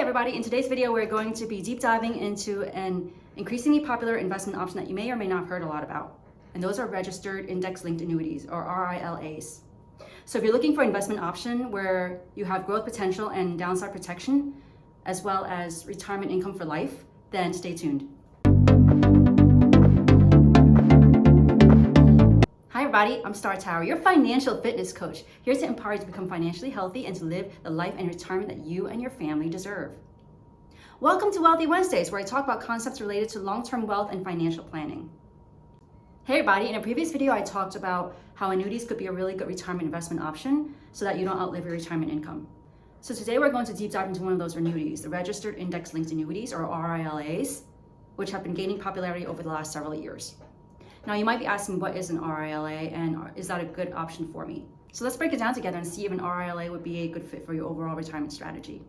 everybody, in today's video we're going to be deep diving into an increasingly popular investment option that you may or may not have heard a lot about. And those are Registered Index Linked Annuities, or RILAs. So if you're looking for an investment option where you have growth potential and downside protection, as well as retirement income for life, then stay tuned. Hi everybody, I'm Star Tower, your financial fitness coach, here to empower you to become financially healthy and to live the life and retirement that you and your family deserve. Welcome to Wealthy Wednesdays, where I talk about concepts related to long-term wealth and financial planning. Hey everybody, in a previous video I talked about how annuities could be a really good retirement investment option so that you don't outlive your retirement income. So today we're going to deep dive into one of those annuities, the Registered Index Linked Annuities, or RILAs, which have been gaining popularity over the last several years. Now you might be asking, what is an RILA and is that a good option for me? So let's break it down together and see if an RILA would be a good fit for your overall retirement strategy.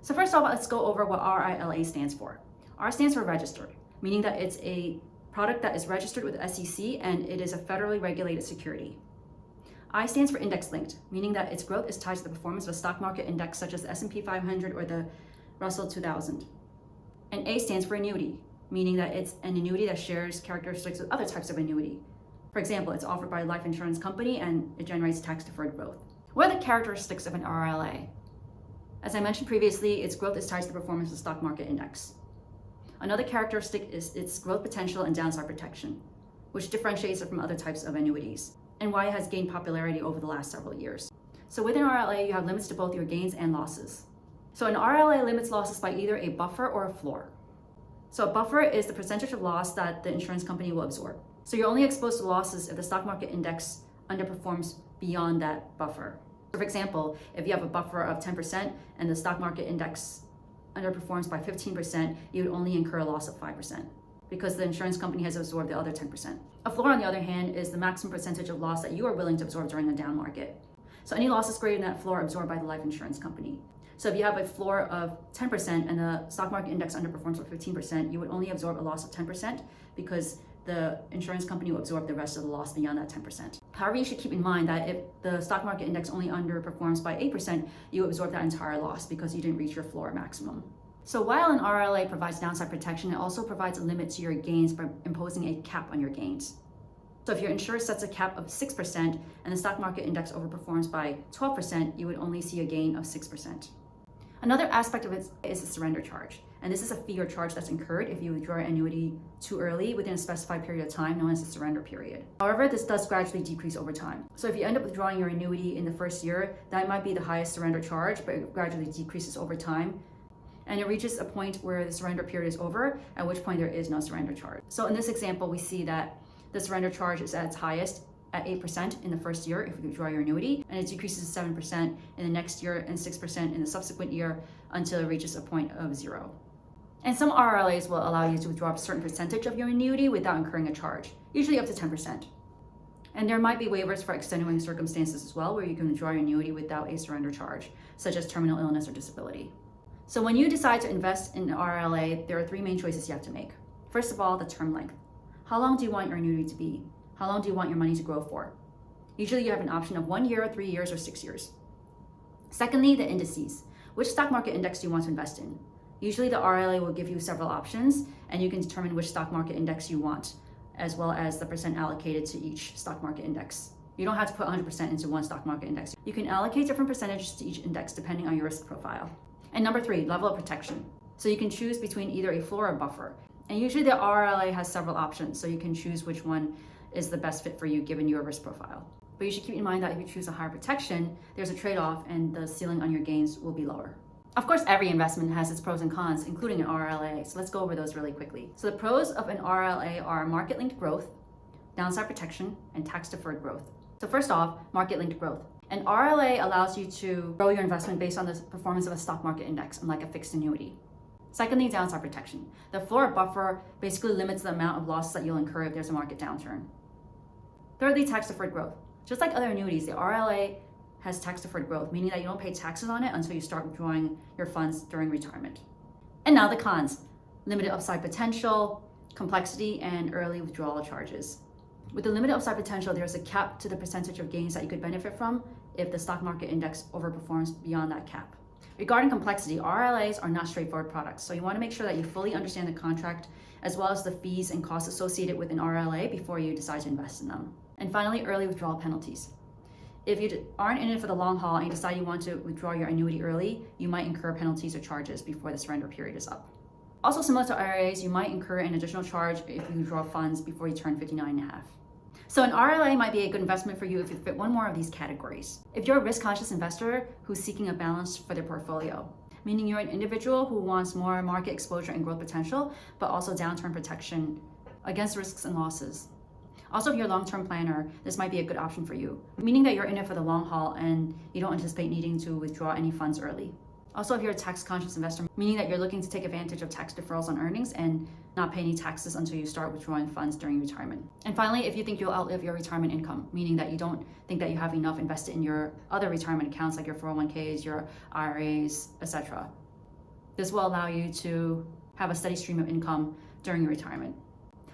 So first off, let's go over what RILA stands for. R stands for registered, meaning that it's a product that is registered with the SEC and it is a federally regulated security. I stands for index linked, meaning that its growth is tied to the performance of a stock market index such as the S&P 500 or the Russell 2000. And A stands for annuity, meaning that it's an annuity that shares characteristics with other types of annuity. For example, it's offered by a life insurance company and it generates tax-deferred growth. What are the characteristics of an RILA? As I mentioned previously, its growth is tied to the performance of the stock market index. Another characteristic is its growth potential and downside protection, which differentiates it from other types of annuities, and why it has gained popularity over the last several years. So with an RILA, you have limits to both your gains and losses. So an RILA limits losses by either a buffer or a floor. So a buffer is the percentage of loss that the insurance company will absorb. So you're only exposed to losses if the stock market index underperforms beyond that buffer. So for example, if you have a buffer of 10% and the stock market index underperforms by 15%, you would only incur a loss of 5% because the insurance company has absorbed the other 10%. A floor, on the other hand, is the maximum percentage of loss that you are willing to absorb during a down market. So any losses greater than that floor are absorbed by the life insurance company. So if you have a floor of 10% and the stock market index underperforms by 15%, you would only absorb a loss of 10% because the insurance company will absorb the rest of the loss beyond that 10%. However, you should keep in mind that if the stock market index only underperforms by 8%, you absorb that entire loss because you didn't reach your floor maximum. So while an RILA provides downside protection, it also provides a limit to your gains by imposing a cap on your gains. So if your insurer sets a cap of 6% and the stock market index overperforms by 12%, you would only see a gain of 6%. Another aspect of it is the surrender charge. And this is a fee or charge that's incurred if you withdraw your annuity too early within a specified period of time, known as the surrender period. However, this does gradually decrease over time. So if you end up withdrawing your annuity in the first year, that might be the highest surrender charge, but it gradually decreases over time. And it reaches a point where the surrender period is over, at which point there is no surrender charge. So in this example, we see that the surrender charge is at its highest at 8% in the first year if you withdraw your annuity, and it decreases to 7% in the next year and 6% in the subsequent year until it reaches a point of 0. And some RILAs will allow you to withdraw a certain percentage of your annuity without incurring a charge, usually up to 10%. And there might be waivers for extenuating circumstances as well, where you can withdraw your annuity without a surrender charge, such as terminal illness or disability. So when you decide to invest in an RILA, there are 3 main choices you have to make. First of all, the term length. How long do you want your annuity to be? How long do you want your money to grow for? Usually you have an option of 1 year, 3 years, or 6 years. Secondly, the indices. Which stock market index do you want to invest in? Usually the RILA will give you several options and you can determine which stock market index you want, as well as the percent allocated to each stock market index. You don't have to put 100% into one stock market index. You can allocate different percentages to each index depending on your risk profile. And number 3, level of protection. So you can choose between either a floor or buffer. And usually the RILA has several options, so you can choose which one is the best fit for you given your risk profile. But you should keep in mind that if you choose a higher protection, there's a trade-off and the ceiling on your gains will be lower. Of course, every investment has its pros and cons, including an RILA, so let's go over those really quickly. So the pros of an RILA are market-linked growth, downside protection, and tax-deferred growth. So first off, market-linked growth. An RILA allows you to grow your investment based on the performance of a stock market index, unlike a fixed annuity. Secondly, downside protection. The floor or buffer basically limits the amount of losses that you'll incur if there's a market downturn. Thirdly, tax-deferred growth. Just like other annuities, the RILA has tax-deferred growth, meaning that you don't pay taxes on it until you start withdrawing your funds during retirement. And now the cons. Limited upside potential, complexity, and early withdrawal charges. With the limited upside potential, there's a cap to the percentage of gains that you could benefit from if the stock market index overperforms beyond that cap. Regarding complexity, RILAs are not straightforward products, so you want to make sure that you fully understand the contract as well as the fees and costs associated with an RILA before you decide to invest in them. And finally, early withdrawal penalties. If you aren't in it for the long haul and you decide you want to withdraw your annuity early, you might incur penalties or charges before the surrender period is up. Also similar to IRAs, you might incur an additional charge if you withdraw funds before you turn 59 and a half. So an RILA might be a good investment for you if you fit one more of these categories. If you're a risk-conscious investor who's seeking a balance for their portfolio, meaning you're an individual who wants more market exposure and growth potential, but also downturn protection against risks and losses. Also, if you're a long-term planner, this might be a good option for you, meaning that you're in it for the long haul and you don't anticipate needing to withdraw any funds early. Also, if you're a tax-conscious investor, meaning that you're looking to take advantage of tax deferrals on earnings and not pay any taxes until you start withdrawing funds during retirement. And finally, if you think you'll outlive your retirement income, meaning that you don't think that you have enough invested in your other retirement accounts like your 401ks, your IRAs, etc. This will allow you to have a steady stream of income during your retirement.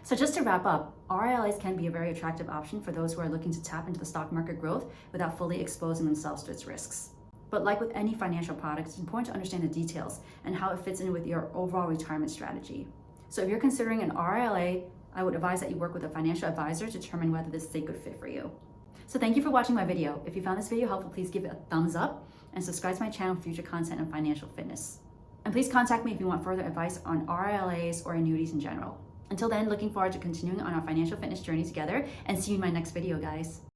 So just to wrap up, RILAs can be a very attractive option for those who are looking to tap into the stock market growth without fully exposing themselves to its risks. But like with any financial product, it's important to understand the details and how it fits in with your overall retirement strategy. So if you're considering an RILA, I would advise that you work with a financial advisor to determine whether this is a good fit for you. So thank you for watching my video. If you found this video helpful, please give it a thumbs up and subscribe to my channel for future content on financial fitness. And please contact me if you want further advice on RILAs or annuities in general. Until then, looking forward to continuing on our financial fitness journey together, and see you in my next video, guys.